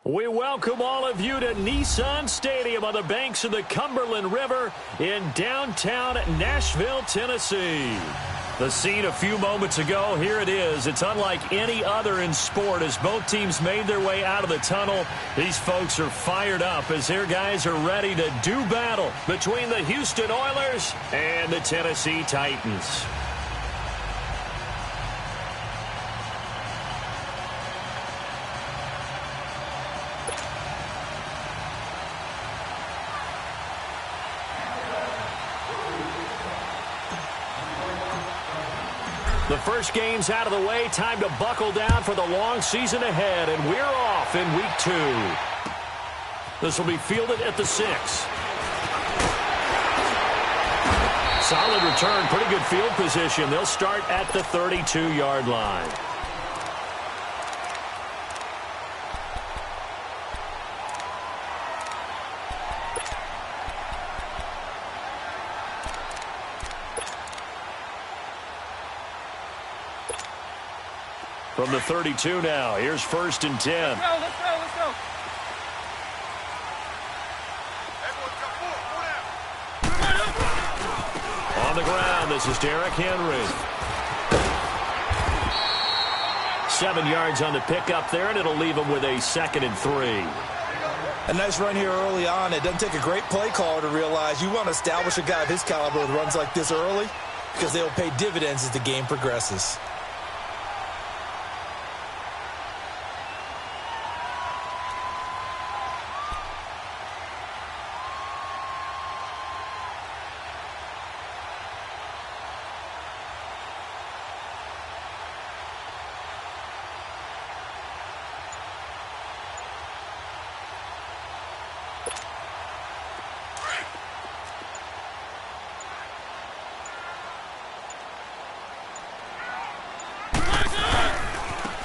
We welcome all of you to Nissan Stadium on the banks of the Cumberland River in downtown Nashville, Tennessee. The scene a few moments ago, here it is. It's unlike any other in sport as both teams made their way out of the tunnel. These folks are fired up as their guys are ready to do battle between the Houston Oilers and the Tennessee Titans. The first game's out of the way. Time to buckle down for the long season ahead, and we're off in week 2. This will be fielded at the 6. Solid return, pretty good field position. They'll start at the 32-yard line. From the 32 now, here's 1st and 10. Let's go. On the ground, this is Derrick Henry. 7 yards on the pickup there, and it'll leave him with a 2nd and 3. A nice run here early on. It doesn't take a great play caller to realize you want to establish a guy of his caliber with runs like this early because they'll pay dividends as the game progresses.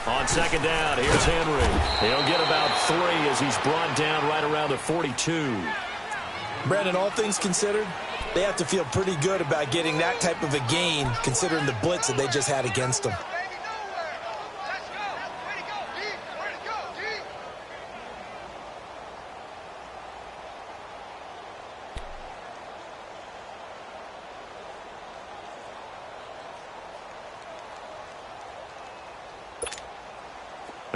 On 2nd down, here's Henry. He'll get about 3 as he's brought down right around the 42. Brandon, all things considered, they have to feel pretty good about getting that type of a gain considering the blitz that they just had against them.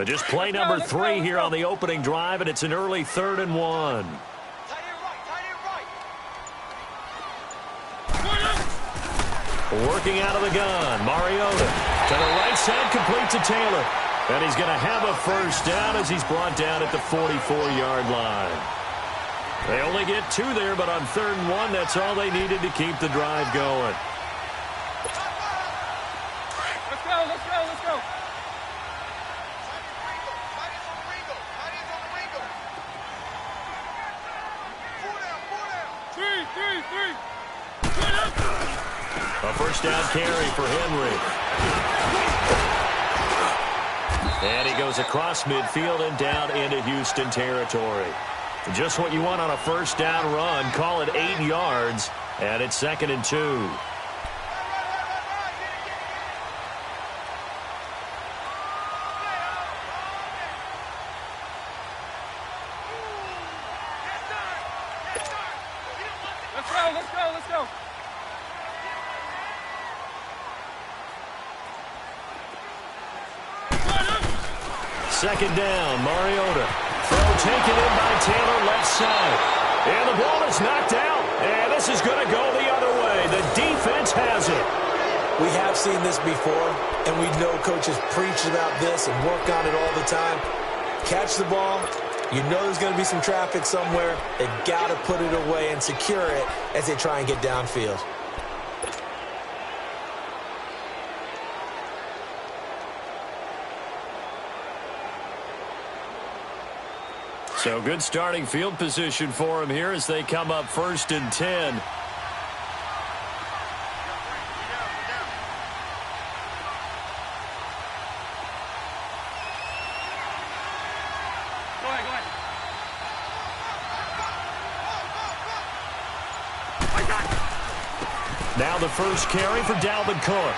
Just play number 3 here on the opening drive, and it's an early 3rd and 1. Working out of the gun, Mariota to the right side, complete to Taylor. And he's going to have a 1st down as he's brought down at the 44-yard line. They only get 2 there, but on 3rd and 1, that's all they needed to keep the drive going. Let's go. A 1st down carry for Henry. And he goes across midfield and down into Houston territory. Just what you want on a 1st down run. Call it 8 yards, and it's 2nd and 2. Let's go. 2nd down, Mariota. Throw taken in by Taylor, left side. And the ball is knocked out. And this is going to go the other way. The defense has it. We have seen this before, and we know coaches preach about this and work on it all the time. Catch the ball. You know there's going to be some traffic somewhere. They've got to put it away and secure it as they try and get downfield. So good starting field position for him here as they come up 1st and 10. Go ahead. Now the first carry for Dalvin Cook.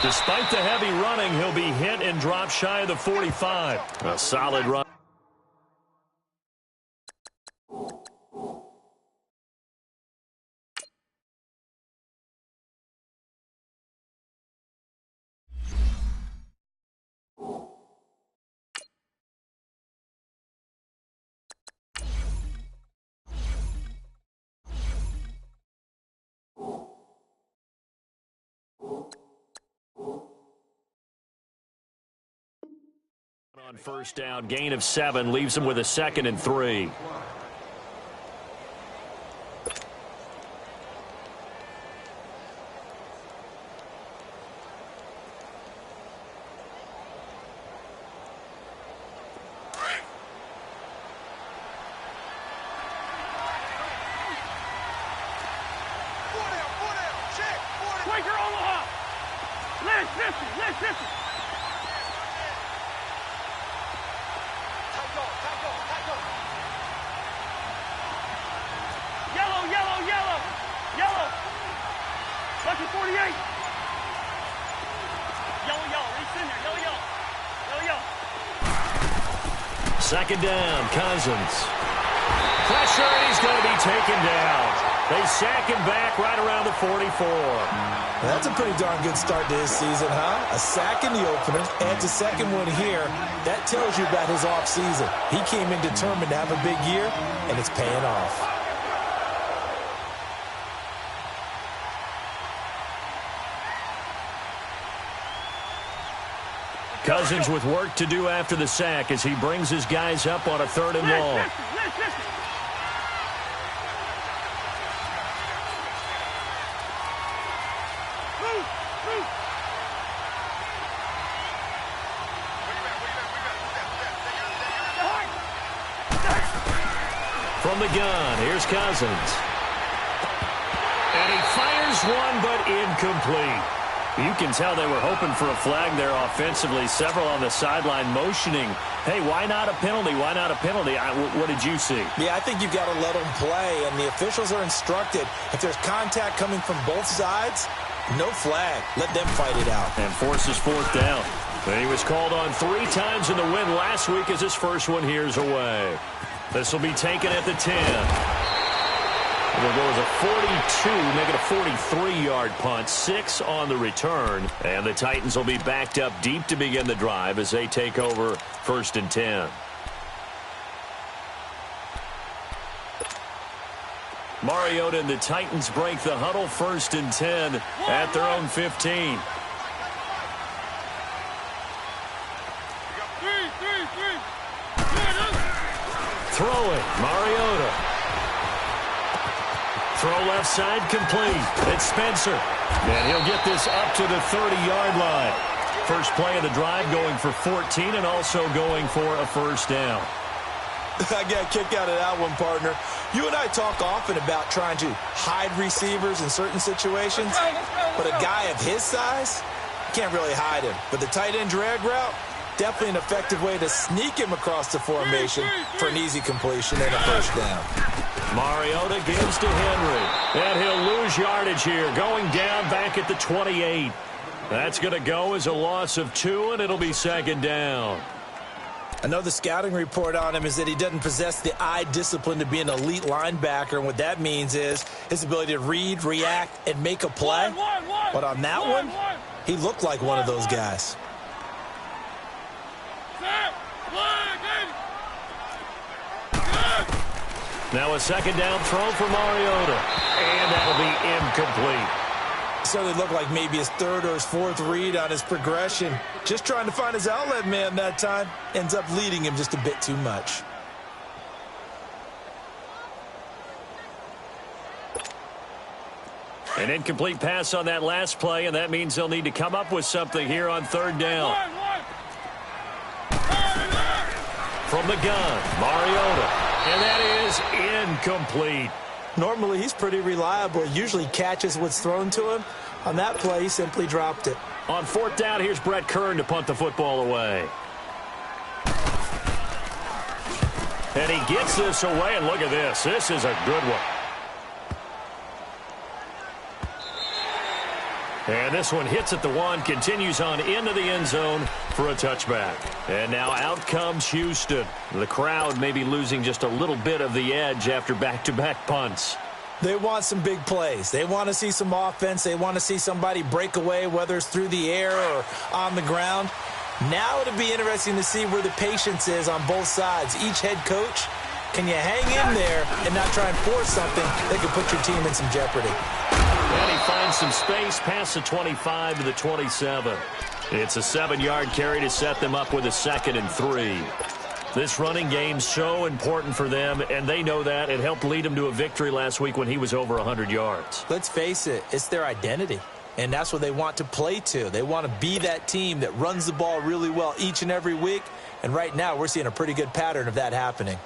Despite the heavy running, he'll be hit and dropped shy of the 45. A solid run. On first down, gain of 7, leaves them with a 2nd and 3. Quaker Omaha! Lynch 50, Lynch 50! Yellow, yellow, yellow! Yellow! Lucky 48! Yellow, yellow, reach in there, yellow, yellow! Yellow, yellow! 2nd down, Cousins. Pressure, and he's going to be taken down. They sack him back right around the 44. That's a pretty darn good start to his season, huh? A sack in the opener, adds a second one here. That tells you about his offseason. He came in determined to have a big year, and it's paying off. Cousins with work to do after the sack as he brings his guys up on a 3rd and long. From the gun, here's Cousins. And he fires one, but incomplete. You can tell they were hoping for a flag there offensively. Several on the sideline motioning, hey, why not a penalty? Why not a penalty? What did you see? Yeah, I think you've got to let them play, and the officials are instructed. If there's contact coming from both sides, no flag. Let them fight it out. And forces 4th down. And he was called on 3 times in the win last week as his first one here's away. This will be taken at the 10. It'll go as a 42, make it a 43-yard punt, 6 on the return. And the Titans will be backed up deep to begin the drive as they take over 1st and 10. Mariota and the Titans break the huddle, 1st and 10 at their own 15. Throwing, Mariota. Throw left side complete. It's Spencer. And he'll get this up to the 30-yard line. First play of the drive going for 14 and also going for a 1st down. I got a kick out of that one, partner. You and I talk often about trying to hide receivers in certain situations, but a guy of his size, can't really hide him. But the tight end drag route, definitely an effective way to sneak him across the formation for an easy completion and a 1st down. Mariota gives to Henry, and he'll lose yardage here, going down back at the 28. That's going to go as a loss of 2, and it'll be 2nd down. I know the scouting report on him is that he doesn't possess the eye discipline to be an elite linebacker, and what that means is his ability to read, react, and make a play. But on that one, he looked like one of those guys. Now a 2nd down throw for Mariota, and that'll be incomplete. Certainly looked like maybe his 3rd or his 4th read on his progression. Just trying to find his outlet man that time. Ends up leading him just a bit too much. An incomplete pass on that last play, and that means they'll need to come up with something here on 3rd down. From the gun, Mariota, and that is incomplete. Normally, he's pretty reliable. Usually catches what's thrown to him. On that play, he simply dropped it. On 4th down, here's Brett Kern to punt the football away. And he gets this away, and look at this. This is a good one. And this one hits at the 1, continues on into the end zone for a touchback. And now out comes Houston. The crowd may be losing just a little bit of the edge after back-to-back punts. They want some big plays. They want to see some offense. They want to see somebody break away, whether it's through the air or on the ground. Now it'll be interesting to see where the patience is on both sides. Each head coach, can you hang in there and not try and force something that could put your team in some jeopardy? And he finds some space past the 25 to the 27. It's a 7-yard carry to set them up with a 2nd and 3. This running game's so important for them, and they know that. It helped lead them to a victory last week when he was over 100 yards. Let's face it, it's their identity, and that's what they want to play to. They want to be that team that runs the ball really well each and every week, and right now we're seeing a pretty good pattern of that happening.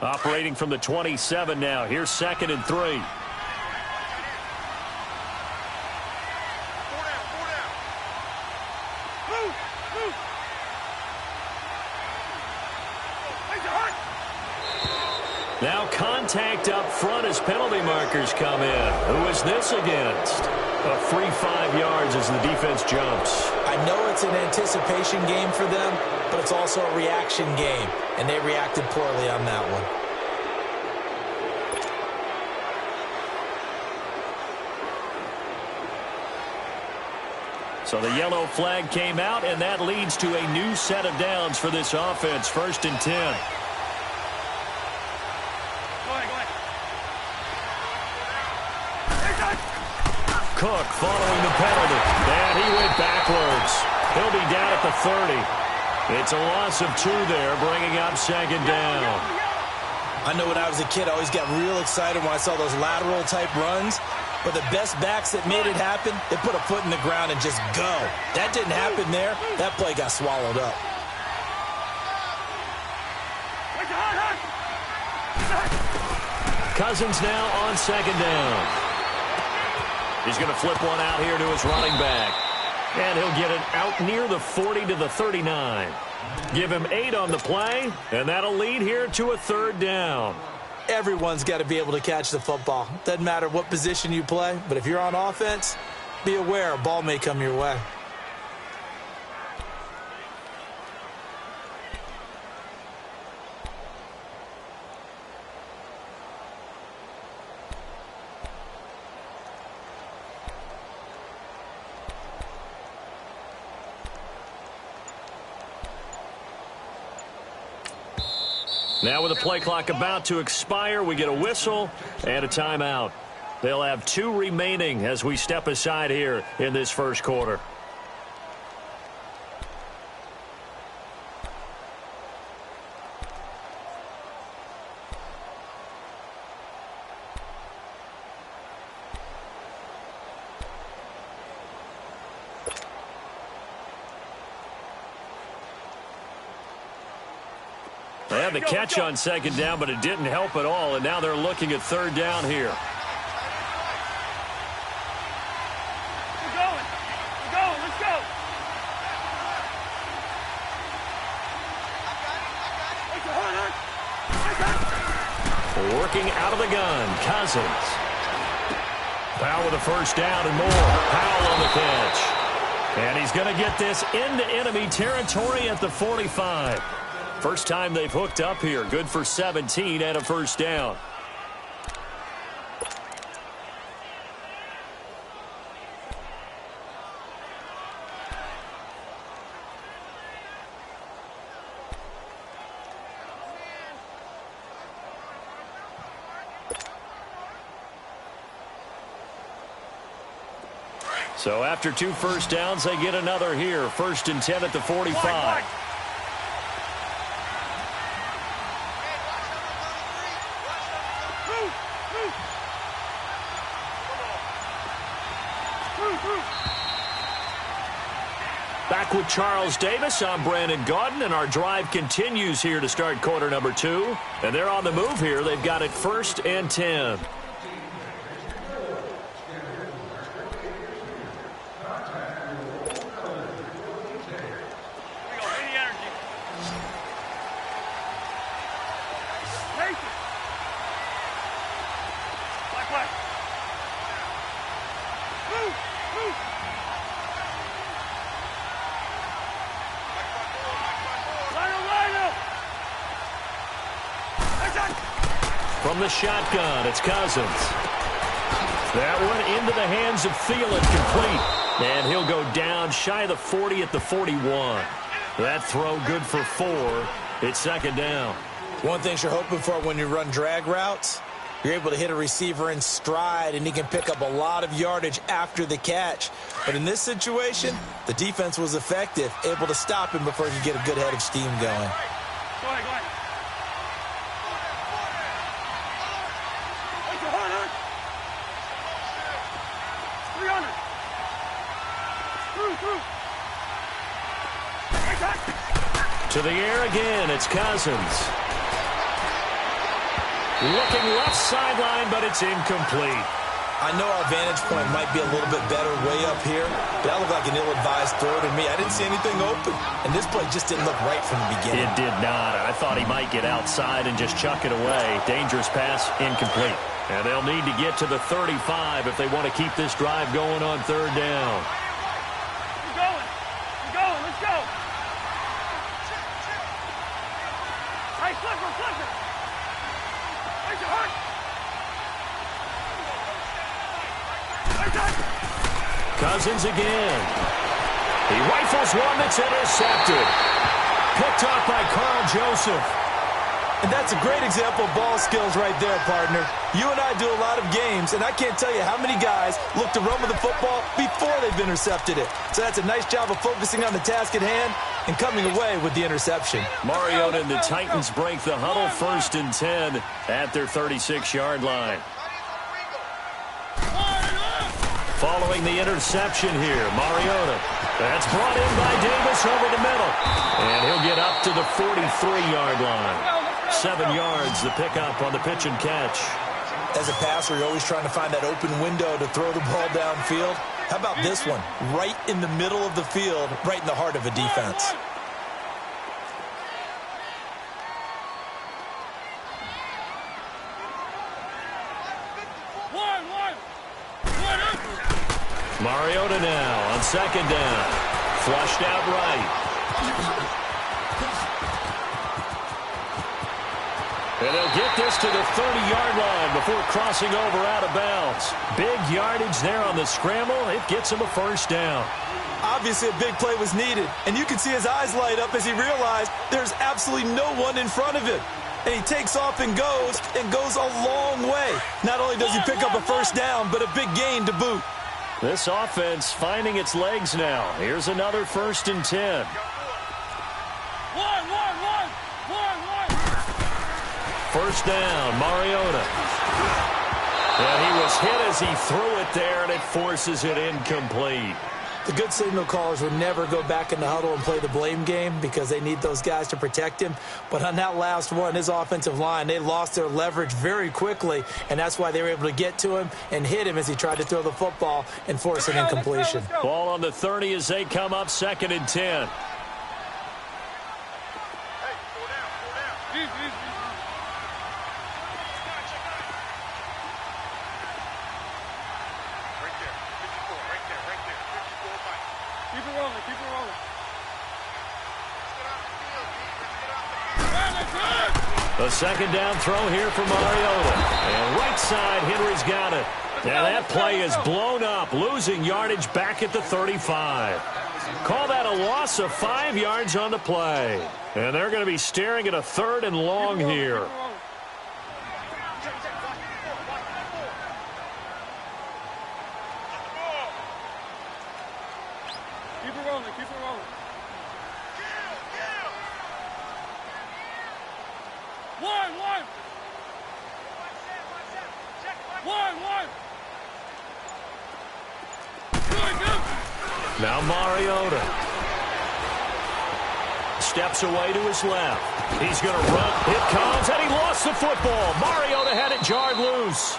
Operating from the 27 now. Here's 2nd and 3. Now contact up front as penalty markers come in. Who is this against? A free 5 yards as the defense jumps. I know it's an anticipation game for them, but it's also a reaction game, and they reacted poorly on that one. So the yellow flag came out, and that leads to a new set of downs for this offense. 1st and 10. Cook following the penalty, and he went backwards. He'll be down at the 30. It's a loss of 2 there, bringing up 2nd down. I know when I was a kid, I always got real excited when I saw those lateral-type runs, but the best backs that made it happen, they put a foot in the ground and just go. That didn't happen there. That play got swallowed up. Cousins now on 2nd down. He's going to flip one out here to his running back. And he'll get it out near the 40 to the 39. Give him 8 on the play, and that'll lead here to a 3rd down. Everyone's got to be able to catch the football. Doesn't matter what position you play, but if you're on offense, be aware a ball may come your way. Now with the play clock about to expire, we get a whistle and a timeout. They'll have 2 remaining as we step aside here in this first quarter. They had the catch on 2nd down, but it didn't help at all, and now they're looking at 3rd down here. We're going. We're going. Let's go. Working out of the gun, Cousins. Powell with a 1st down and more. Powell on the catch. And he's going to get this into enemy territory at the 45. First time they've hooked up here. Good for 17 and a 1st down. So after 2 1st downs, they get another here. 1st and 10 at the 45. Back with Charles Davis. I'm Brandon Gaudin, and our drive continues here to start quarter number 2. And they're on the move here. They've got it 1st and 10. From the shotgun, it's Cousins. That one into the hands of Thielen, complete. And he'll go down shy of the 40 at the 41. That throw good for 4. It's second down. One thing you're hoping for when you run drag routes, you're able to hit a receiver in stride, and he can pick up a lot of yardage after the catch. But in this situation, the defense was effective, able to stop him before he could get a good head of steam going. Go ahead, go ahead. Wait, you're hard, huh? 300. Through. To the air again, it's Cousins. Looking left sideline, but it's incomplete. I know our vantage point might be a little bit better way up here, but that looked like an ill-advised throw to me. I didn't see anything open, and this play just didn't look right from the beginning. It did not. I thought he might get outside and just chuck it away. Dangerous pass, incomplete. And they'll need to get to the 35 if they want to keep this drive going on third down. We're going. We're going. Let's go. Hey, flipper, flipper. Where's your heart? Cousins again. He rifles one that's intercepted. Picked off by Carl Joseph. And that's a great example of ball skills right there, partner. You and I do a lot of games, and I can't tell you how many guys look to run with the football before they've intercepted it. So that's a nice job of focusing on the task at hand and coming away with the interception. Mariota and the Titans break the huddle, 1st and 10 at their 36-yard line. Following the interception here, Mariota. That's brought in by Davis over the middle. And he'll get up to the 43-yard line. 7 yards, the pickup on the pitch and catch. As a passer, you're always trying to find that open window to throw the ball downfield. How about this one? Right in the middle of the field, right in the heart of a defense. Mariota now on 2nd down. Flushed out right. And they'll get this to the 30-yard line before crossing over out of bounds. Big yardage there on the scramble. It gets him a 1st down. Obviously, a big play was needed, and you can see his eyes light up as he realized there's absolutely no one in front of him. And he takes off and goes a long way. Not only does he pick up a 1st down, but a big gain to boot. This offense finding its legs now. Here's another 1st and 10. First down, Mariota. And he was hit as he threw it there, and it forces it incomplete. The good signal callers would never go back in the huddle and play the blame game because they need those guys to protect him. But on that last one, his offensive line, they lost their leverage very quickly, and that's why they were able to get to him and hit him as he tried to throw the football and force an incompletion. Ball on the 30 as they come up 2nd and 10. A 2nd down throw here for Mariota. And right side, Henry's got it. And that play is blown up, losing yardage back at the 35. Call that a loss of 5 yards on the play. And they're going to be staring at a 3rd and long here. Keep it rolling, keep it rolling. Now Mariota steps away to his left. He's going to run. It comes, and he lost the football. Mariota had it jarred loose.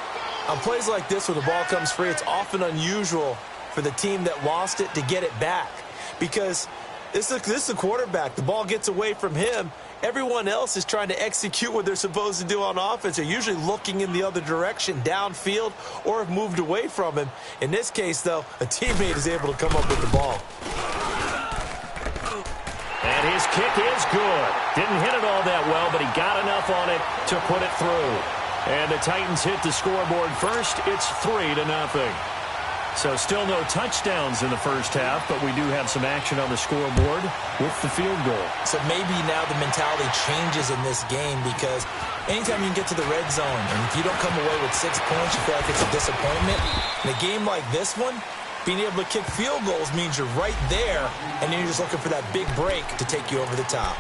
On plays like this where the ball comes free, it's often unusual for the team that lost it to get it back because this is a quarterback. The ball gets away from him. Everyone else is trying to execute what they're supposed to do on offense. They're usually looking in the other direction, downfield, or have moved away from him. In this case, though, a teammate is able to come up with the ball. And his kick is good. Didn't hit it all that well, but he got enough on it to put it through. And the Titans hit the scoreboard first. It's 3-0. So still no touchdowns in the first half, but we do have some action on the scoreboard with the field goal. So maybe now the mentality changes in this game because anytime you can get to the red zone and if you don't come away with 6 points, you feel like it's a disappointment. In a game like this one, being able to kick field goals means you're right there, and then you're just looking for that big break to take you over the top.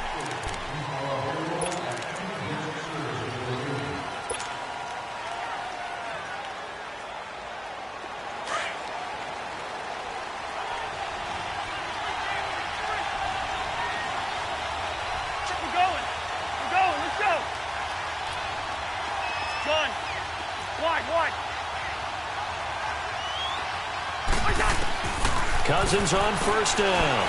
Cousins on first down.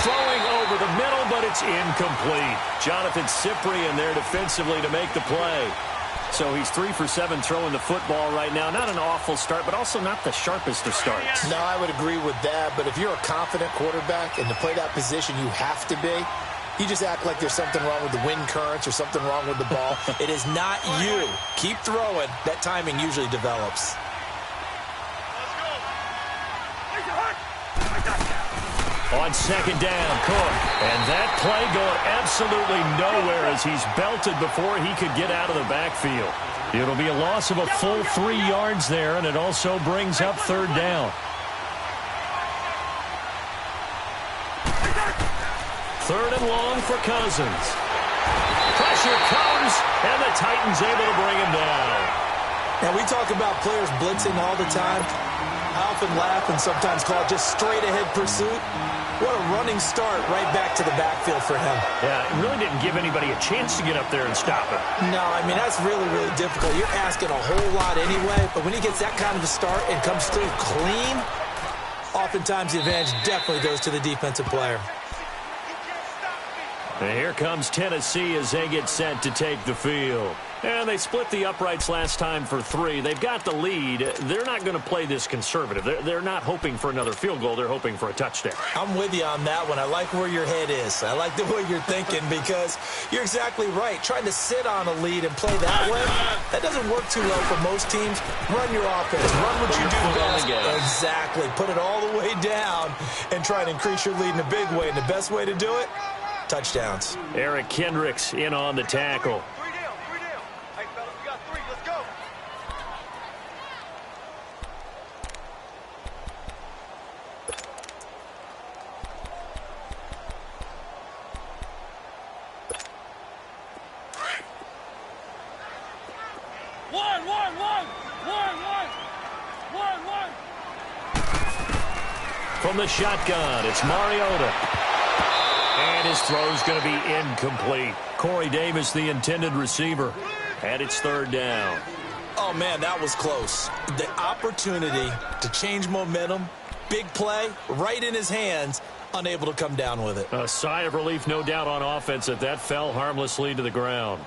Throwing over the middle, but it's incomplete. Jonathan Cyprien there defensively to make the play. So he's 3 for 7 throwing the football right now. Not an awful start, but also not the sharpest of starts. No, I would agree with that. But if you're a confident quarterback and to play that position, you have to be. You just act like there's something wrong with the wind currents or something wrong with the ball. It is not you. Keep throwing. That timing usually develops. On second down, Cook. And that play going absolutely nowhere as he's belted before he could get out of the backfield. It'll be a loss of a full 3 yards there, and it also brings up third down. Third and long for Cousins. Pressure comes, and the Titans able to bring him down. Now, we talk about players blitzing all the time. I often laugh and sometimes call it just straight-ahead pursuit. What a running start right back to the backfield for him. Yeah, it really didn't give anybody a chance to get up there and stop him. No, I mean, that's really, really difficult. You're asking a whole lot anyway, but when he gets that kind of a start and comes through clean, oftentimes the advantage definitely goes to the defensive player. And here comes Tennessee as they get set to take the field. And they split the uprights last time for 3. They've got the lead. They're not going to play this conservative. They're not hoping for another field goal. They're hoping for a touchdown. I'm with you on that one. I like where your head is. I like the way you're thinking because you're exactly right. Trying to sit on a lead and play that way, that doesn't work too well for most teams. Run your offense. Run what you do best. Exactly. Put it all the way down and try and increase your lead in a big way. And the best way to do it, touchdowns. Eric Kendricks in on the tackle. From the shotgun, it's Mariota. And his throw's going to be incomplete. Corey Davis, the intended receiver. And it's third down. Oh, man, that was close. The opportunity to change momentum, big play, right in his hands, unable to come down with it. A sigh of relief, no doubt, on offense that that fell harmlessly to the ground.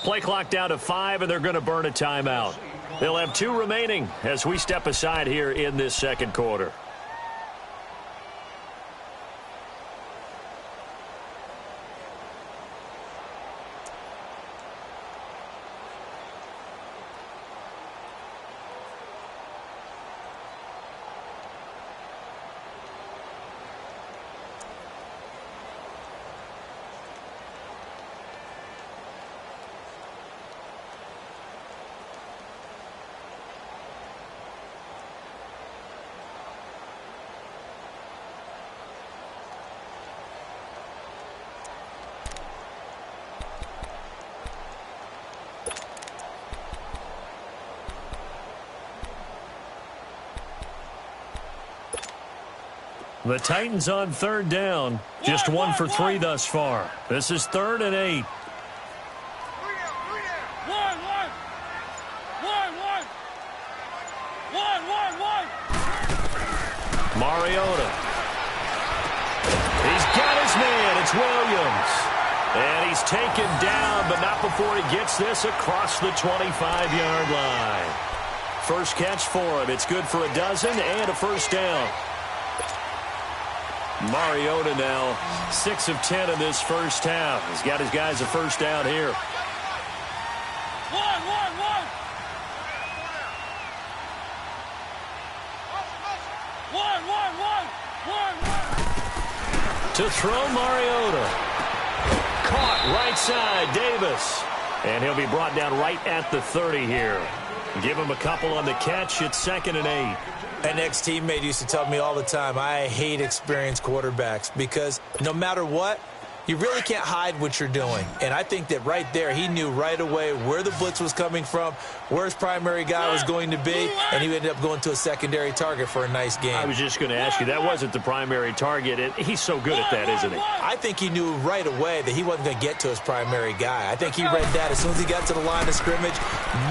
Play clock down to 5, and they're going to burn a timeout. They'll have 2 remaining as we step aside here in this second quarter. The Titans on third down. Just 1 for 3 thus far. This is 3rd and 8. Mariota. He's got his man. It's Williams. And he's taken down, but not before before he gets this across the 25-yard line. First catch for him. It's good for a dozen and a first down. Mariota now 6 of 10 in this first half. He's got his guys a first down here. To throw, Mariota. Caught right side, Davis. And he'll be brought down right at the 30 here. Give him a couple on the catch. It's 2nd and 8. An ex-teammate used to tell me all the time, I hate experienced quarterbacks because no matter what, you really can't hide what you're doing. And I think that right there, he knew right away where the blitz was coming from, where his primary guy was going to be, and he ended up going to a secondary target for a nice game. I was just going to ask you, that wasn't the primary target, and he's so good at that, isn't he? I think he knew right away that he wasn't going to get to his primary guy. I think he read that as soon as he got to the line of scrimmage,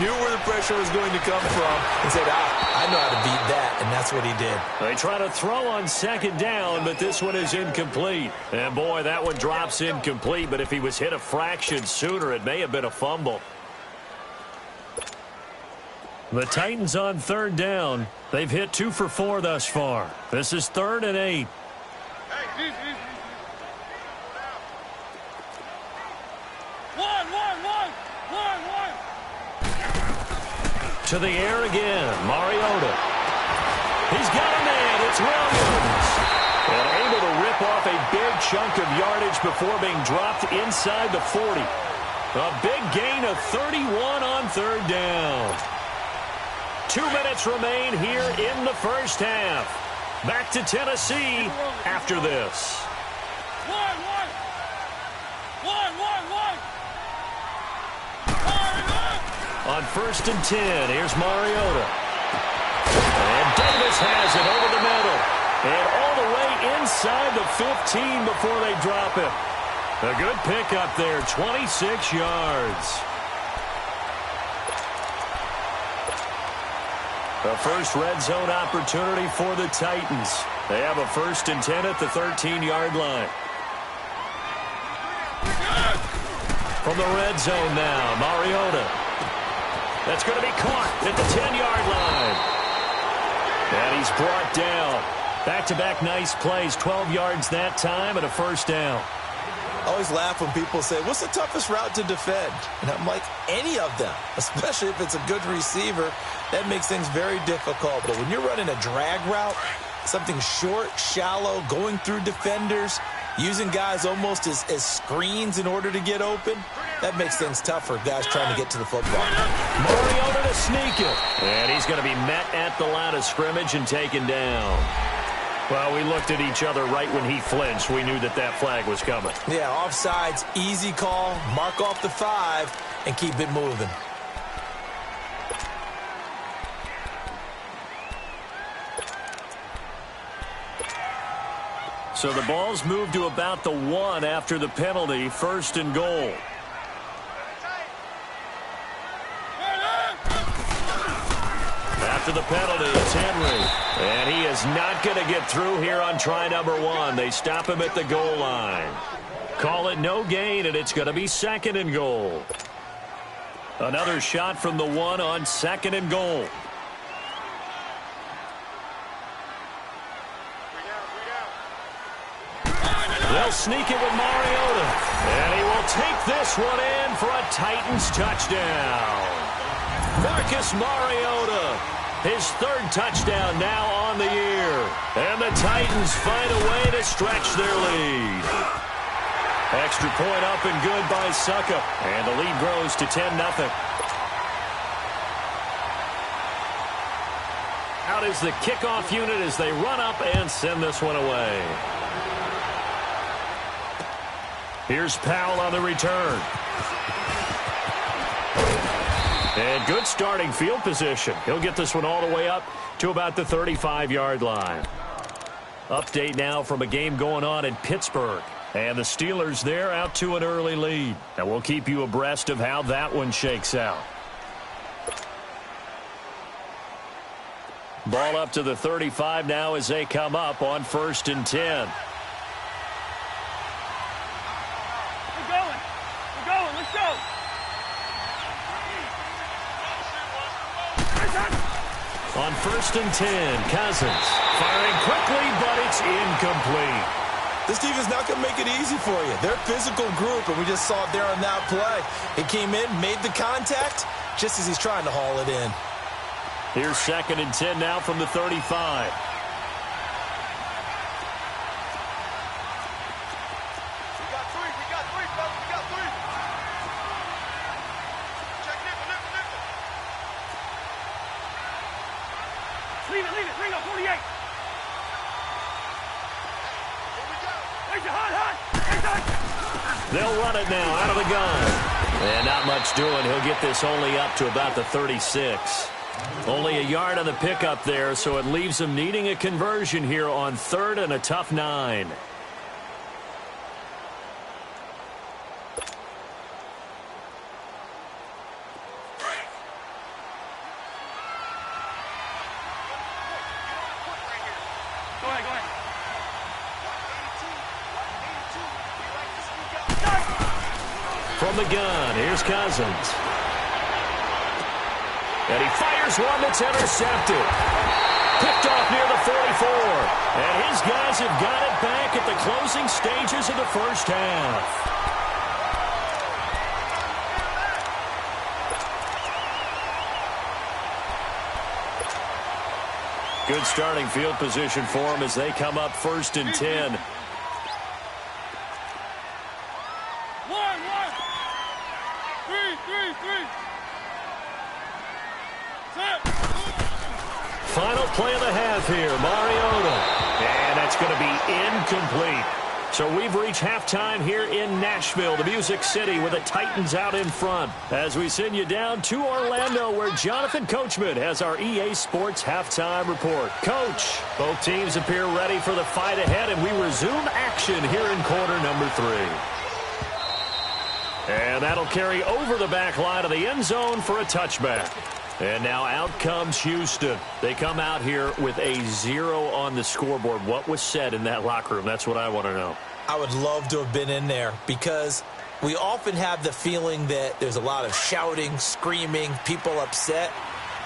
knew where the pressure was going to come from, and said, I know how to beat that, and that's what he did. They try to throw on 2nd down, but this one is incomplete. And, boy, that one drops incomplete, but if he was hit a fraction sooner, it may have been a fumble. The Titans on 3rd down. They've hit 2 for 4 thus far. This is 3rd and 8. To the air again, Mariota. He's got a man. It's Williams. And able to rip off a big chunk of yardage before being dropped inside the 40. A big gain of 31 on 3rd down. 2 minutes remain here in the first half. Back to Tennessee after this. On 1st and 10, here's Mariota. And Davis has it over the middle. And all the way inside the 15 before they drop it. A good pickup there, 26 yards. A first red zone opportunity for the Titans. They have a 1st and 10 at the 13-yard line. From the red zone now, Mariota. That's going to be caught at the 10-yard line. And he's brought down. Back-to-back nice plays, 12 yards that time and a first down. I always laugh when people say, what's the toughest route to defend? And I'm like, any of them, especially if it's a good receiver. That makes things very difficult. But when you're running a drag route, something short, shallow, going through defenders, using guys almost as screens in order to get open, that makes things tough for guys trying to get to the football. Mariota to sneak it. And he's going to be met at the line of scrimmage and taken down. Well, we looked at each other right when he flinched. We knew that that flag was coming. Yeah, offsides, easy call, mark off the 5, and keep it moving. So the ball's moved to about the 1 after the penalty, 1st and goal. After the penalty, it's Henry. And he is not going to get through here on try number 1. They stop him at the goal line. Call it no gain, and it's going to be 2nd and goal. Another shot from the 1 on 2nd and goal. They'll sneak it with Mariota. And he will take this one in for a Titans touchdown. Marcus Mariota, his 3rd touchdown now on the year. And the Titans find a way to stretch their lead. Extra point up and good by Suckup. And the lead grows to 10-0. Out is the kickoff unit as they run up and send this one away. Here's Powell on the return. And good starting field position. He'll get this one all the way up to about the 35-yard line. Update now from a game going on in Pittsburgh. And the Steelers there out to an early lead. And we'll keep you abreast of how that one shakes out. Ball up to the 35 now as they come up on 1st and 10. We're going. Let's go. first and 10. Cousins firing quickly, but it's incomplete. This defense not going to make it easy for you. They're a physical group, and we just saw it there on that play. He came in, made the contact, just as he's trying to haul it in. Here's second and 10 now from the 35. Leave it, Ringo, 48. Here we go. Where's your hot? They'll run it now out of the gun. And not much doing. He'll get this only up to about the 36. Only a yard on the pickup there, so it leaves him needing a conversion here on third and a tough 9. From the gun, here's Cousins. And he fires one that's intercepted. Picked off near the 44. And his guys have got it back at the closing stages of the first half. Good starting field position for them as they come up first and 10. Final play of the half here, Mariota. And that's going to be incomplete. So we've reached halftime here in Nashville, the Music City, with the Titans out in front. As we send you down to Orlando, where Jonathan Coachman has our EA Sports halftime report. Coach, both teams appear ready for the fight ahead, and we resume action here in quarter number 3. And that'll carry over the back line of the end zone for a touchback. And now out comes Houston. They come out here with a 0 on the scoreboard. What was said in that locker room? That's what I want to know. I would love to have been in there because we often have the feeling that there's a lot of shouting, screaming, people upset.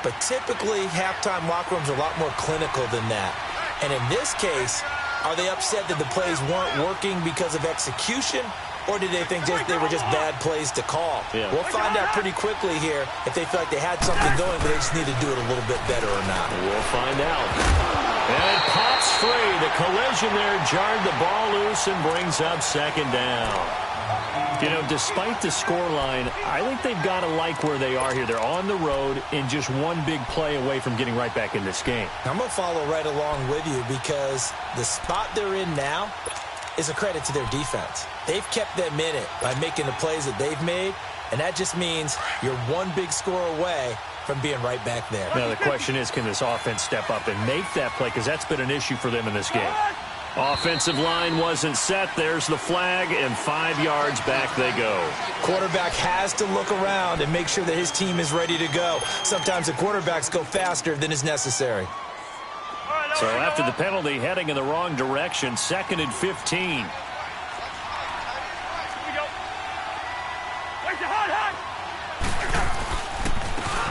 But typically, halftime locker rooms are a lot more clinical than that. And in this case, are they upset that the plays weren't working because of execution? Or did they think they were just bad plays to call? Yeah. We'll find out pretty quickly here if they feel like they had something going, but they just need to do it a little bit better or not. We'll find out. And it pops free. The collision there jarred the ball loose and brings up second down. You know, despite the scoreline, I think they've got to like where they are here. They're on the road and just one big play away from getting right back in this game. I'm going to follow right along with you because the spot they're in now is a credit to their defense. They've kept them in it by making the plays that they've made, and that just means you're one big score away from being right back there. Now the question is, can this offense step up and make that play? Because that's been an issue for them in this game. Offensive line wasn't set. There's the flag, and 5 yards back they go. Quarterback has to look around and make sure that his team is ready to go. Sometimes the quarterbacks go faster than is necessary. So after the penalty, heading in the wrong direction, 2nd and 15.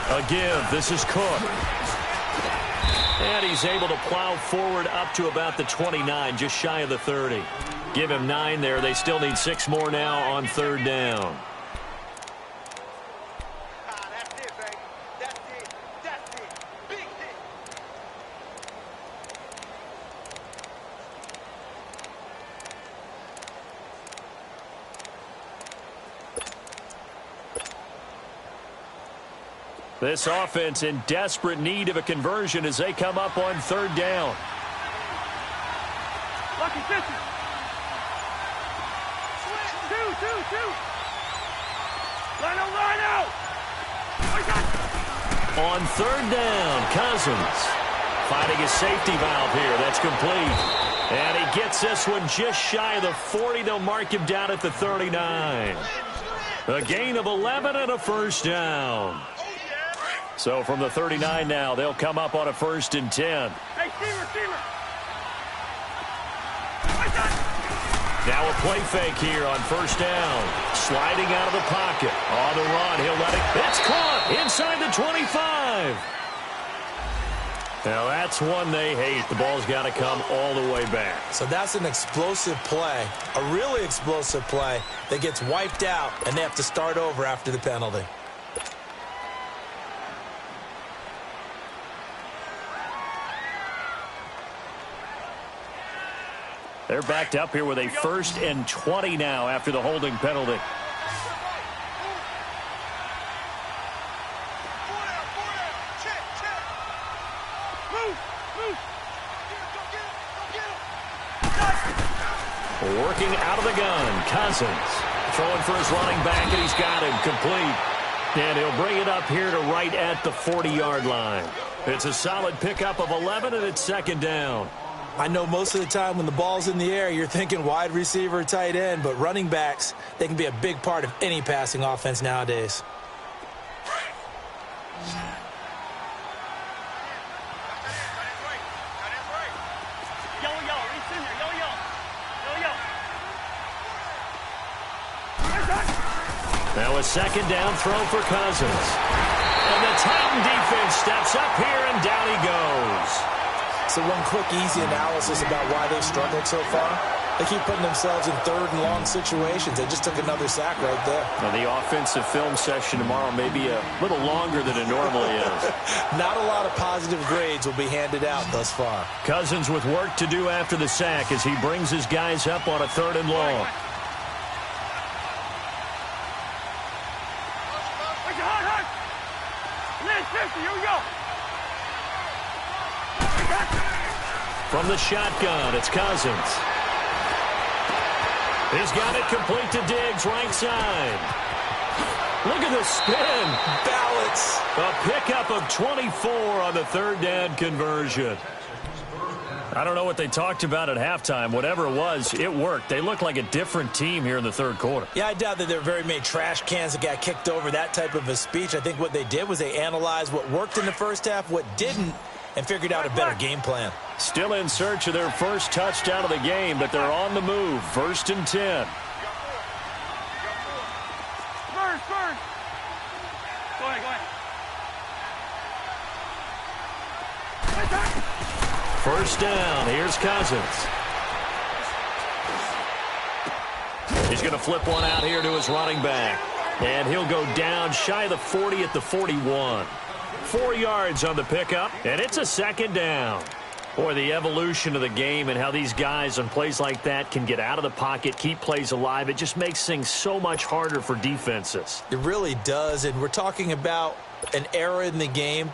A give. This is Cook. And he's able to plow forward up to about the 29, just shy of the 30. Give him 9 there. They still need 6 more now on third down. This offense in desperate need of a conversion as they come up on third down. Lucky 50. Two. Line out. On third down, Cousins finding a safety valve here. That's complete. And he gets this one just shy of the 40. They'll mark him down at the 39. A gain of 11 and a first down. So from the 39 now, they'll come up on a 1st and 10. Hey, Steamer. Now a play fake here on first down. Sliding out of the pocket. On the run, he'll let it. It's caught inside the 25. Now that's one they hate. The ball's got to come all the way back. So that's an explosive play, a really explosive play that gets wiped out, and they have to start over after the penalty. They're backed up here with a 1st and 20 now after the holding penalty. Working out of the gun, Cousins. Throwing for his running back, and he's got him complete. And he'll bring it up here to right at the 40-yard line. It's a solid pickup of 11, and it's 2nd down. I know most of the time when the ball's in the air, you're thinking wide receiver, tight end, but running backs, they can be a big part of any passing offense nowadays. Now a 2nd down throw for Cousins. And the Titan defense steps up here, and down he goes. So one quick, easy analysis about why they've struggled so far. They keep putting themselves in 3rd and long situations. They just took another sack right there. Now the offensive film session tomorrow may be a little longer than it normally is. Not a lot of positive grades will be handed out thus far. Cousins with work to do after the sack as he brings his guys up on a 3rd and long. From the shotgun, it's Cousins. He's got it complete to Diggs, right side. Look at the spin. Balance. A pickup of 24 on the 3rd down conversion. I don't know what they talked about at halftime. Whatever it was, it worked. They look like a different team here in the 3rd quarter. Yeah, I doubt that there were very many trash cans that got kicked over, that type of a speech. I think what they did was they analyzed what worked in the first half, what didn't, and figured out a better game plan. Still in search of their first touchdown of the game, but they're on the move. 1st and 10. First. Go ahead. 1st down. Here's Cousins. He's going to flip one out here to his running back. And he'll go down shy of the 40 at the 41. 4 yards on the pickup, and it's a 2nd down. Boy, the evolution of the game and how these guys on plays like that can get out of the pocket, keep plays alive, it just makes things so much harder for defenses. It really does, and we're talking about an era in the game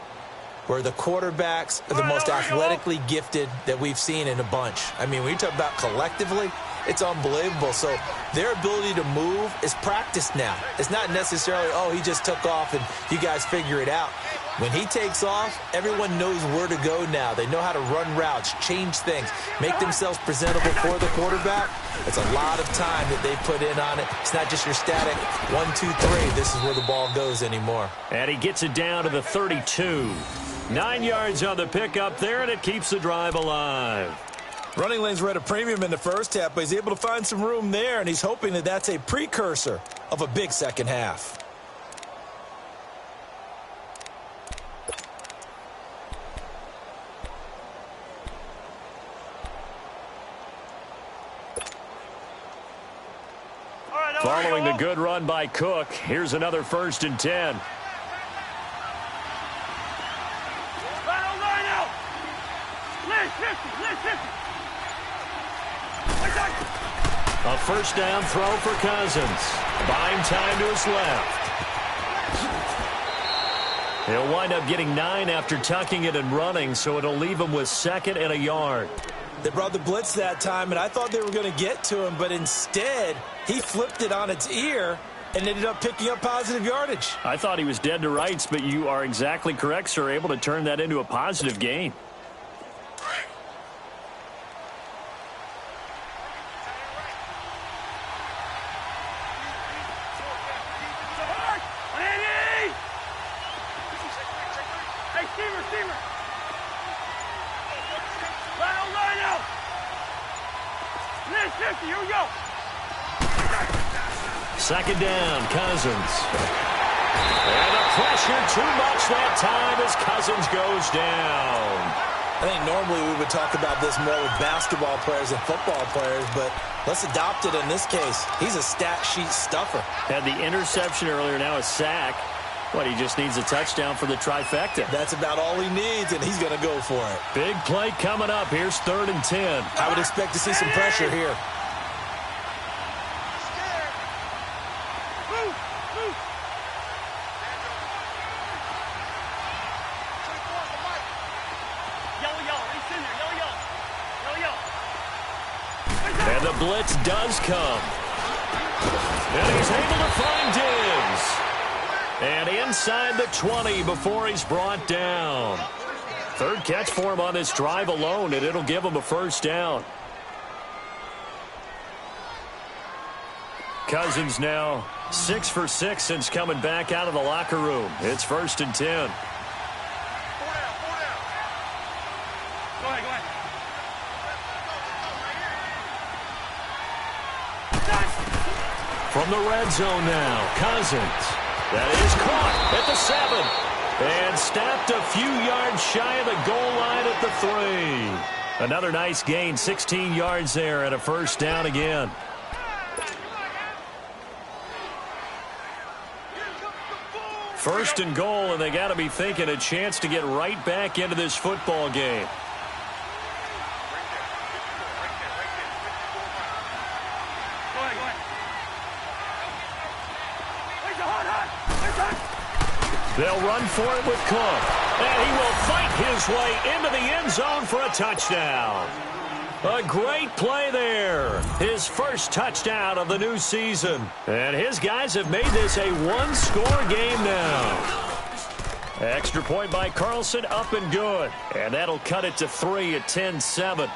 where the quarterbacks are the most athletically gifted that we've seen in a bunch. I mean, when you talk about collectively, it's unbelievable. So their ability to move is practiced now. It's not necessarily, oh, he just took off and you guys figure it out. When he takes off, everyone knows where to go now. They know how to run routes, change things, make themselves presentable for the quarterback. It's a lot of time that they put in on it. It's not just your static 1, 2, 3. This is where the ball goes anymore. And he gets it down to the 32. 9 yards on the pickup there, and it keeps the drive alive. Running lanes were at a premium in the first half, but he's able to find some room there, and he's hoping that that's a precursor of a big second half. Following the good run by Cook, here's another 1st and 10. A 1st down throw for Cousins. Buying time to his left. He'll wind up getting 9 after tucking it and running, so it'll leave him with 2nd and a yard. They brought the blitz that time, and I thought they were going to get to him, but instead, he flipped it on its ear and ended up picking up positive yardage. I thought he was dead to rights, but you are exactly correct, sir, able to turn that into a positive gain. Here we go. 2nd down, Cousins. And the pressure too much that time as Cousins goes down. I think normally we would talk about this more with basketball players and football players, but let's adopt it in this case. He's a stat sheet stuffer. Had the interception earlier, now a sack. What, he just needs a touchdown for the trifecta. That's about all he needs, and he's going to go for it. Big play coming up. Here's 3rd and 10. I would expect to see some pressure here. And the blitz does come. And he's able to find Diggs. And inside the 20 before he's brought down. 3rd catch for him on this drive alone, and it'll give him a 1st down. Cousins now 6 for 6 since coming back out of the locker room. It's 1st and 10. From the red zone now, Cousins. That is caught at the 7. And stopped a few yards shy of the goal line at the 3. Another nice gain, 16 yards there and a 1st down again. First and goal, and they got to be thinking a chance to get right back into this football game. They'll run for it with Cook. And he will fight his way into the end zone for a touchdown. A great play there. His 1st touchdown of the new season. And his guys have made this a 1-score game now. Extra point by Carlson, up and good. And that'll cut it to 3 at 10-7.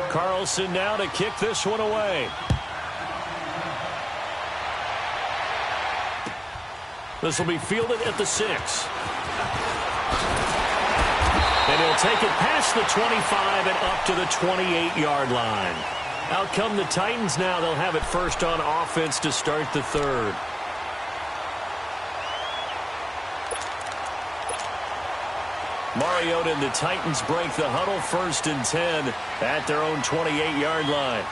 Carlson now to kick this one away. This will be fielded at the 6. And he'll take it past the 25 and up to the 28-yard line. Out come the Titans now. They'll have it first on offense to start the 3rd. Mariota and the Titans break the huddle, 1st and 10 at their own 28-yard line.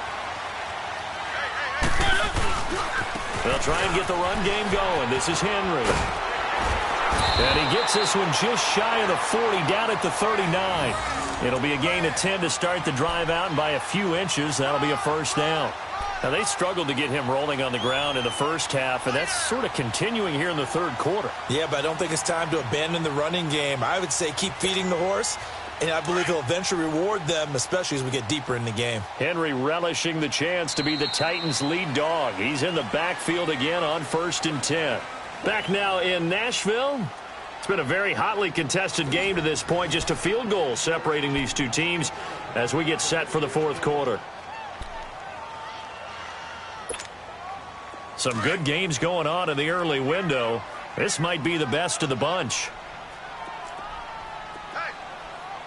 They'll try and get the run game going. This is Henry. And he gets this one just shy of the 40, down at the 39. It'll be a gain of 10 to start the drive out, and by a few inches, that'll be a 1st down. Now, they struggled to get him rolling on the ground in the 1st half, and that's sort of continuing here in the 3rd quarter. Yeah, but I don't think it's time to abandon the running game. I would say keep feeding the horse, and I believe he'll eventually reward them, especially as we get deeper in the game. Henry relishing the chance to be the Titans' lead dog. He's in the backfield again on 1st and 10. Back now in Nashville. It's been a very hotly contested game to this point. Just a field goal separating these two teams as we get set for the 4th quarter. Some good games going on in the early window. This might be the best of the bunch. Hey,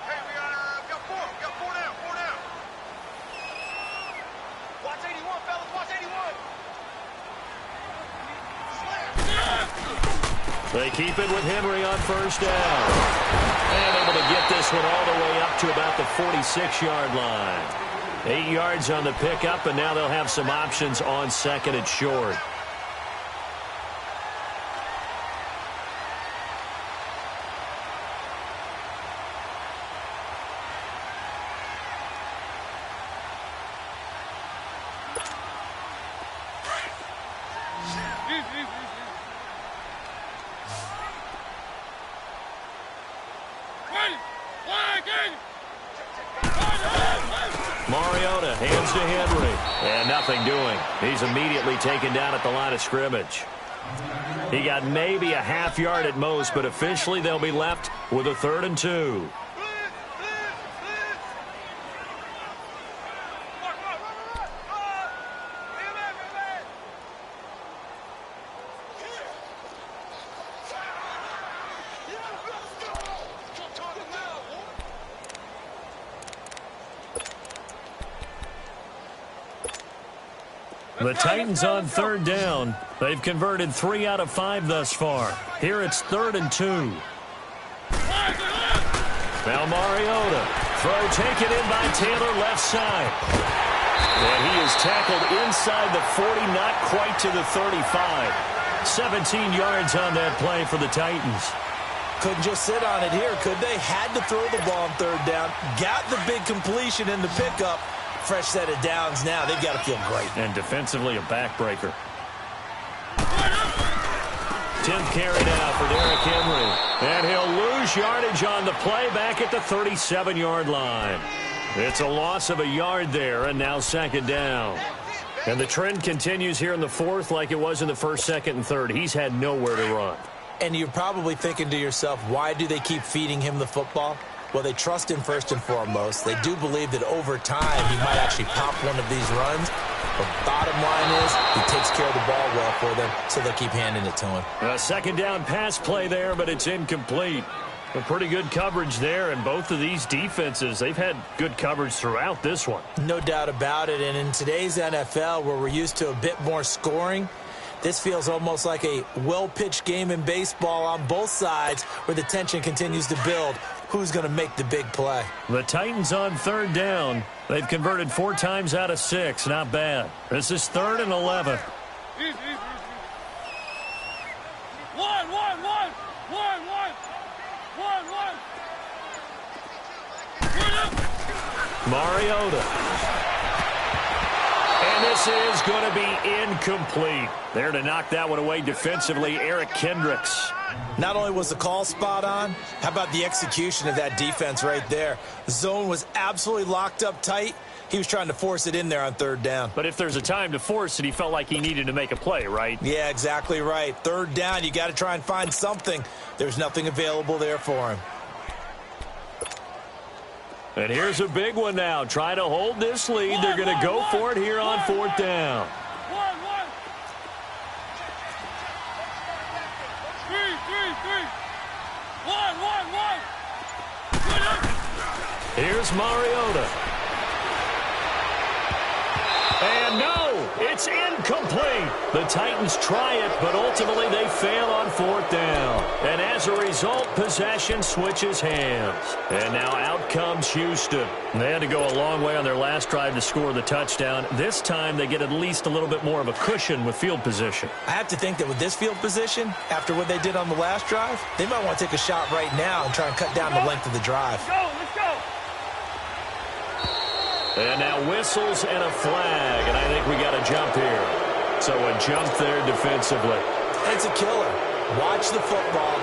we got 4. We got 4 down. 4 down. Watch 81, fellas. Watch 81. They keep it with Henry on 1st down. And able to get this one all the way up to about the 46-yard line. 8 yards on the pickup, and now they'll have some options on 2nd and short. Mariota hands to Henry. And nothing doing. He's immediately taken down at the line of scrimmage. He got maybe a half yard at most, but officially they'll be left with a 3rd and 2. The Titans on third down. They've converted 3 out of 5 thus far. Here it's 3rd and 2. Now Mariota. Throw taken in by Taylor left side. And he is tackled inside the 40, not quite to the 35. 17 yards on that play for the Titans. Couldn't just sit on it here, could they? Had to throw the ball on third down. Got the big completion in the pickup. Fresh set of downs now. They've got to feel great. And defensively, a backbreaker. 10th carry now for Derrick Henry. And he'll lose yardage on the play back at the 37-yard line. It's a loss of a yard there, and now 2nd down. And the trend continues here in the 4th like it was in the 1st, 2nd, and 3rd. He's had nowhere to run. And you're probably thinking to yourself, why do they keep feeding him the football? Well, they trust him first and foremost. They do believe that over time he might actually pop one of these runs. But bottom line is he takes care of the ball well for them, so they'll keep handing it to him. A 2nd down pass play there, but it's incomplete. A pretty good coverage there, and both of these defenses, they've had good coverage throughout this one. No doubt about it, and in today's NFL where we're used to a bit more scoring, this feels almost like a well-pitched game in baseball on both sides where the tension continues to build. Who's going to make the big play? The Titans on 3rd down. They've converted 4 times out of 6. Not bad. This is 3rd and 11. Mariota. And this is going to be incomplete. There to knock that one away defensively, Eric Kendricks. Not only was the call spot on, how about the execution of that defense right there? The zone was absolutely locked up tight. He was trying to force it in there on 3rd down. But if there's a time to force it, he felt like he needed to make a play, right? Yeah, exactly right. 3rd down, you got to try and find something. There's nothing available there for him. And here's a big one now. Trying to hold this lead. They're going to go for it here on 4th down. Here's Mariota. And no, it's incomplete. The Titans try it, but ultimately they fail on 4th down. And as a result, possession switches hands. And now out comes Houston. They had to go a long way on their last drive to score the touchdown. This time they get at least a little bit more of a cushion with field position. I have to think that with this field position, after what they did on the last drive, they might want to take a shot right now and try and cut down the length of the drive. Let's go. And now whistles and a flag, and I think we got a jump here. So a jump there defensively. It's a killer. Watch the football.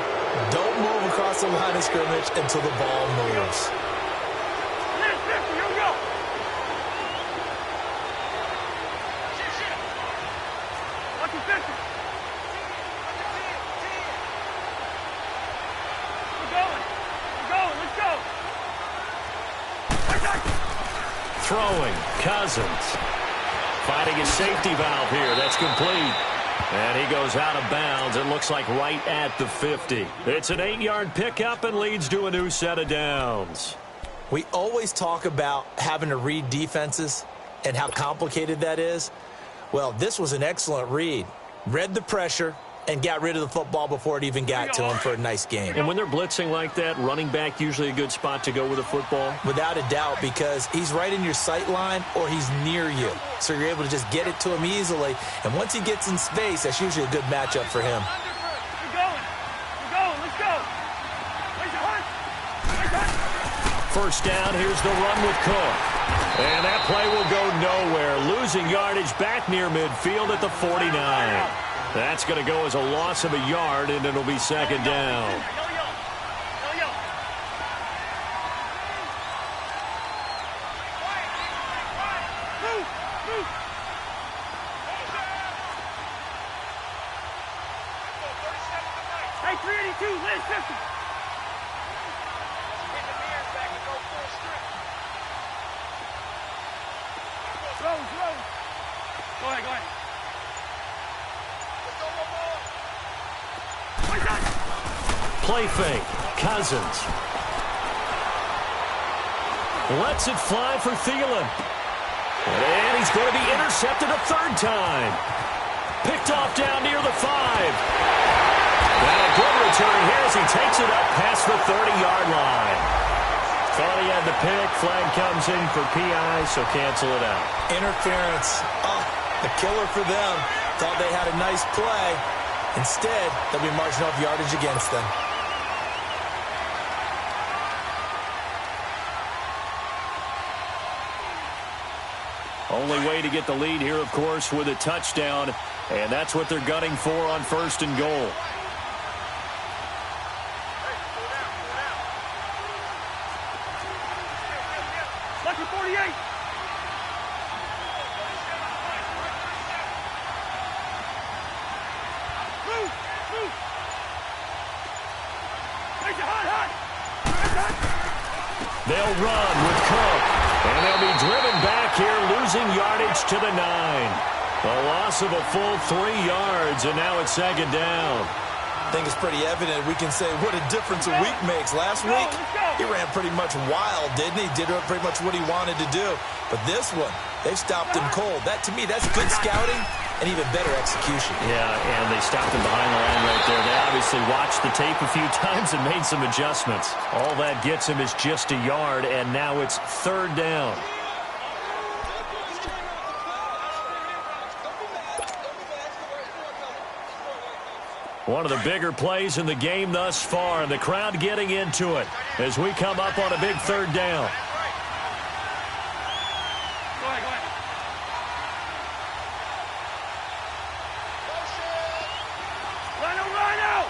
Don't move across the line of scrimmage until the ball moves. Here we go. Watch the 50. We're going. Let's go. Throwing, Cousins. Finding his safety valve here. That's complete. And he goes out of bounds. It looks like right at the 50. It's an 8-yard pickup and leads to a new set of downs. We always talk about having to read defenses and how complicated that is. Well, this was an excellent read. Read the pressure and got rid of the football before it even got to him for a nice game. And when they're blitzing like that, running back usually a good spot to go with the football? Without a doubt, because he's right in your sight line or he's near you. So you're able to just get it to him easily. And once he gets in space, that's usually a good matchup for him. We're going. Let's go. First down, here's the run with Cook. And that play will go nowhere. Losing yardage back near midfield at the 49. That's going to go as a loss of a yard, and it'll be 2nd down. Hey, 382, Liz 50. Rose. Go ahead. Play fake. Cousins. Lets it fly for Thielen. And he's going to be intercepted a third time. Picked off down near the 5. And a good return here as he takes it up past the 30-yard line. Thought he had the pick. Flag comes in for PI, so cancel it out. Interference. Oh, the killer for them. Thought they had a nice play. Instead, they'll be marching off yardage against them. Only way to get the lead here, of course, with a touchdown. And that's what they're gunning for on 1st and goal. Lucky 48. Move. Make it hot. They'll run with Cook. And they'll be driven back here, losing yardage to the 9. A loss of a full 3 yards, and now it's 2nd down. I think it's pretty evident. We can say what a difference a week makes. Last week, he ran pretty much wild, didn't he? Did pretty much what he wanted to do. But this one, they've stopped him cold. That, to me, that's good scouting and even better execution. Yeah, and they stopped him behind the line right there. They obviously watched the tape a few times and made some adjustments. All that gets him is just a yard, and now it's 3rd down. One of the bigger plays in the game thus far, and the crowd getting into it as we come up on a big 3rd down. Go ahead. Rhino.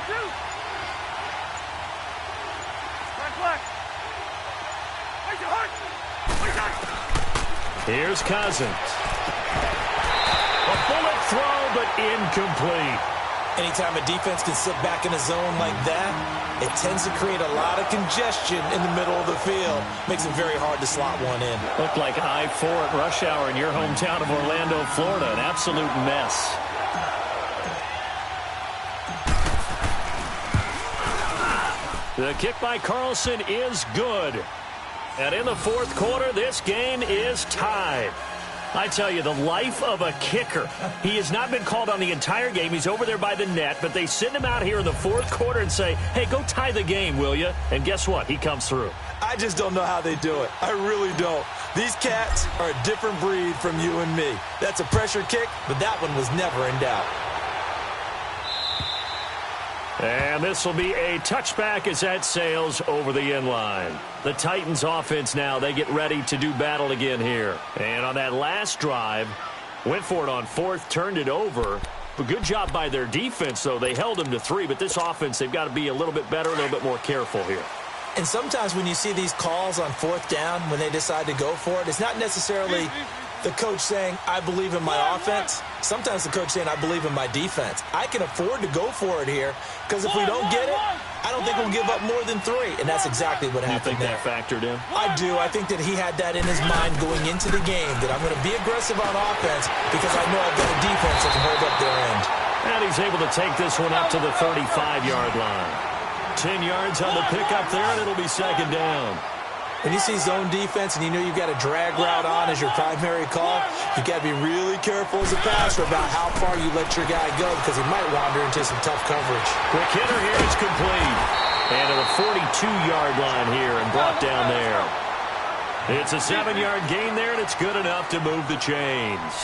Two. Flag. Make it hot. Here's Cousins. A bullet throw, but incomplete. Anytime a defense can sit back in a zone like that, it tends to create a lot of congestion in the middle of the field. Makes it very hard to slot one in. Looked like I-4 at rush hour in your hometown of Orlando, Florida. An absolute mess. The kick by Carlson is good. And in the 4th quarter, this game is tied. I tell you, the life of a kicker. He has not been called on the entire game. He's over there by the net, but they send him out here in the 4th quarter and say, hey, go tie the game, will you? And guess what? He comes through. I just don't know how they do it. I really don't. These cats are a different breed from you and me. That's a pressure kick, but that one was never in doubt. And this will be a touchback as that sails over the end line. The Titans offense now, they get ready to do battle again here. And on that last drive, went for it on 4th, turned it over. But good job by their defense, though. They held them to 3, but this offense, they've got to be a little bit better, a little bit more careful here. And sometimes when you see these calls on 4th down, when they decide to go for it, it's not necessarily the coach saying, I believe in my offense. Sometimes the coach saying, I believe in my defense. I can afford to go for it here, because if we don't get it, I don't think we'll give up more than 3. And that's exactly what happened there. You think that factored in? I do. I think that he had that in his mind going into the game, that I'm going to be aggressive on offense because I know I've got a defense that can hold up their end. And he's able to take this one up to the 35-yard line. 10 yards on the pickup there, and it'll be 2nd down. When you see zone defense and you know you've got a drag route on as your primary call, you've got to be really careful as a passer about how far you let your guy go because he might wander into some tough coverage. Quick hitter here is complete. And to the 42-yard line here and brought down there. It's a 7-yard gain there, and it's good enough to move the chains.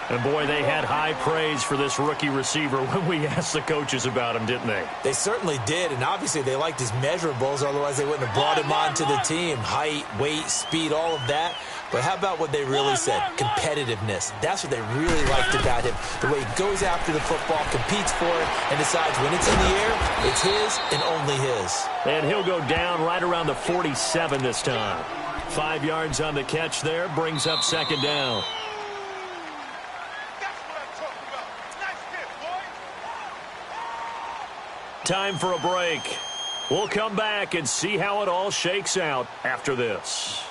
And, boy, they had high praise for this rookie receiver when we asked the coaches about him, didn't they? They certainly did, and obviously they liked his measurables. Otherwise, they wouldn't have brought him onto the team. Height, weight, speed, all of that. But how about what they really said? Competitiveness. That's what they really liked about him. The way he goes after the football, competes for it, and decides when it's in the air, it's his and only his. And he'll go down right around the 47 this time. 5 yards on the catch there, brings up 2nd down. Time for a break. We'll come back and see how it all shakes out after this.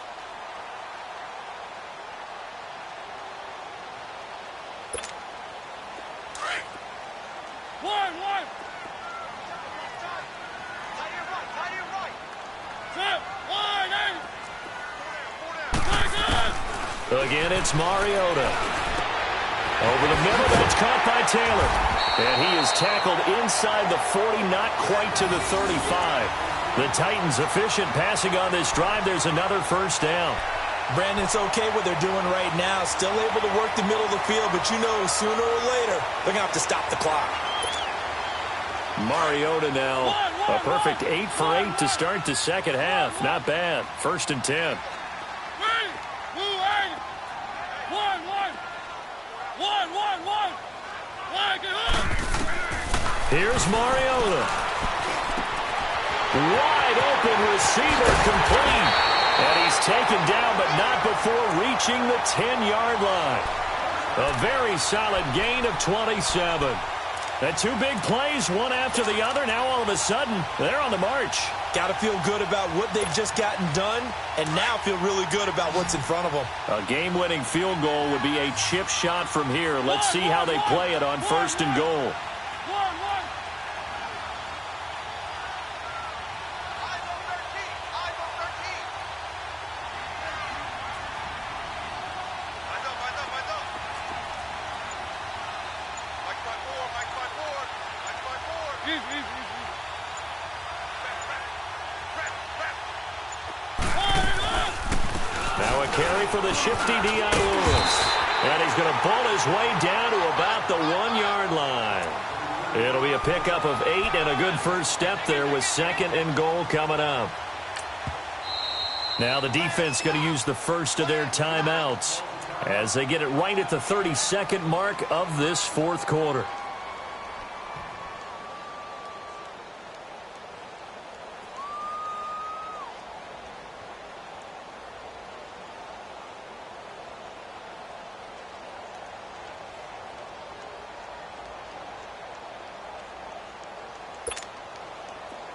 One. Tight end right. Set. Again, it's Mariota. Over the middle, that's caught by Taylor. And he is tackled inside the 40, not quite to the 35. The Titans efficient passing on this drive. There's another first down. Brandon, it's okay what they're doing right now. Still able to work the middle of the field, but you know sooner or later they're going to have to stop the clock. Mariota now, a perfect 8 for 8 to start the second half. Not bad. 1st and 10. Here's Mariota. Wide open receiver complete. And he's taken down, but not before reaching the 10-yard line. A very solid gain of 27. And 2 big plays, one after the other. Now all of a sudden, they're on the march. Got to feel good about what they've just gotten done, and now feel really good about what's in front of them. A game-winning field goal would be a chip shot from here. Let's see how they play it on 1st and goal. Now a carry for the shifty Dion Lewis. And he's going to ball his way down to about the 1-yard line. It'll be a pickup of 8 and a good first step there with 2nd and goal coming up. Now the defense going to use the first of their timeouts as they get it right at the 32nd mark of this 4th quarter.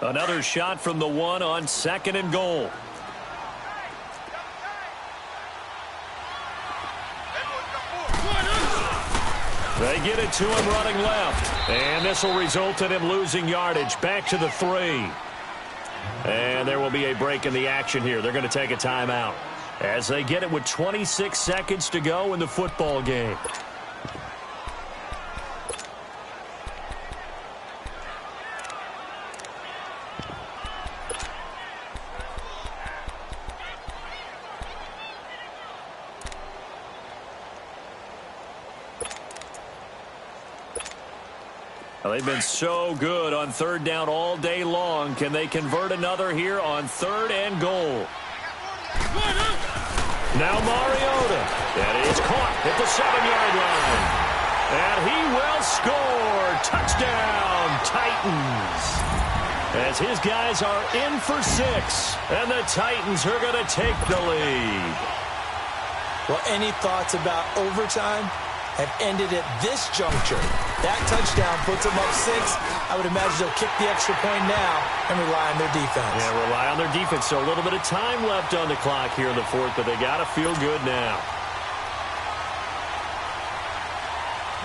Another shot from the 1 on 2nd and goal. They get it to him running left. And this will result in him losing yardage back to the 3. And there will be a break in the action here. They're going to take a timeout as they get it with 26 seconds to go in the football game. They've been so good on 3rd down all day long. Can they convert another here on 3rd and goal? Now Mariota. That is caught at the 7-yard line. And he will score. Touchdown, Titans. As his guys are in for 6. And the Titans are going to take the lead. Well, any thoughts about overtime? Have ended at this juncture. That touchdown puts them up 6. I would imagine they'll kick the extra point now and rely on their defense. Yeah, rely on their defense. So a little bit of time left on the clock here in the 4th, but they got to feel good now.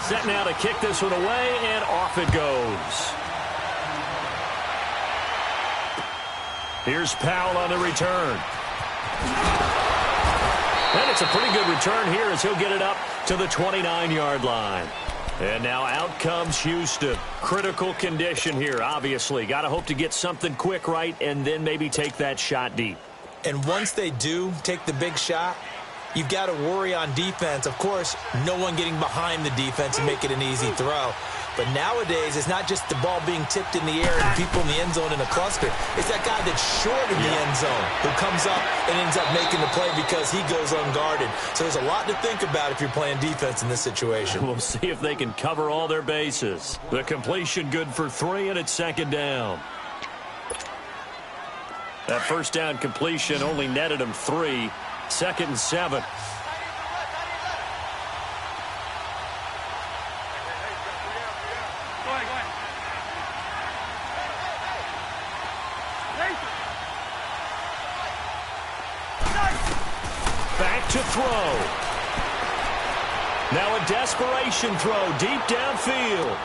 Set now to kick this one away, and off it goes. Here's Powell on the return. And it's a pretty good return here as he'll get it up to the 29-yard line. And now out comes Houston. Critical condition here, obviously. Got to hope to get something quick right and then maybe take that shot deep. And once they do take the big shot, you've got to worry on defense. Of course, no one getting behind the defense and make it an easy throw. But nowadays, it's not just the ball being tipped in the air and people in the end zone in a cluster. It's that guy that's short in the end zone who comes up and ends up making the play because he goes unguarded. So there's a lot to think about if you're playing defense in this situation. We'll see if they can cover all their bases. The completion good for 3, and it's 2nd down. That first down completion only netted him 3. 2nd and 7. Back to throw. Now a desperation throw deep downfield.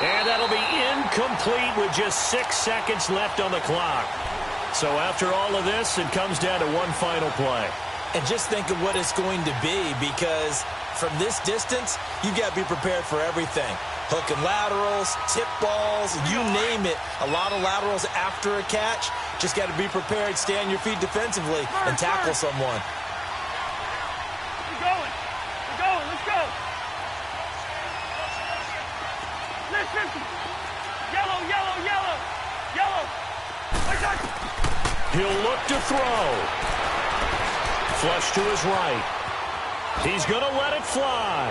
And that'll be incomplete with just 6 seconds left on the clock. So after all of this, it comes down to one final play. And just think of what it's going to be, because from this distance, you got to be prepared for everything. Hook and laterals, tip balls, you name it. A lot of laterals after a catch. Just got to be prepared, stay on your feet defensively, and tackle someone. We're going. We're going. Let's go. Listen. Yellow, yellow, yellow. Yellow. He'll look to throw. Flush to his right. He's going to let it fly.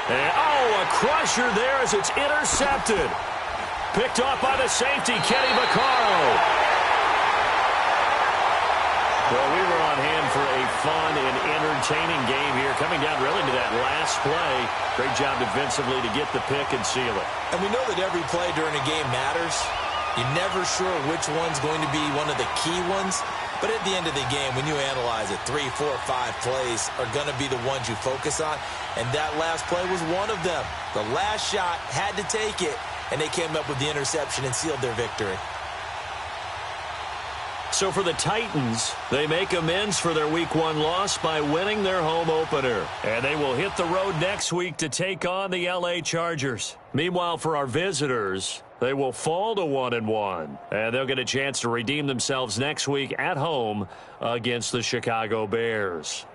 And, a crusher there as it's intercepted. Picked off by the safety, Kenny Vaccaro. Well, we were on hand for a fun and entertaining game here, coming down really to that last play. Great job defensively to get the pick and seal it. And we know that every play during a game matters. You're never sure which one's going to be one of the key ones. But at the end of the game, when you analyze it, 3, 4, 5 plays are going to be the ones you focus on. And that last play was one of them. The last shot had to take it, and they came up with the interception and sealed their victory. So for the Titans, they make amends for their Week 1 loss by winning their home opener. And they will hit the road next week to take on the LA Chargers. Meanwhile, for our visitors, they will fall to 1-1. And they'll get a chance to redeem themselves next week at home against the Chicago Bears.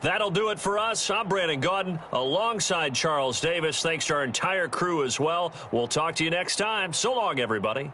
That'll do it for us. I'm Brandon Gaudin alongside Charles Davis. Thanks to our entire crew as well. We'll talk to you next time. So long, everybody.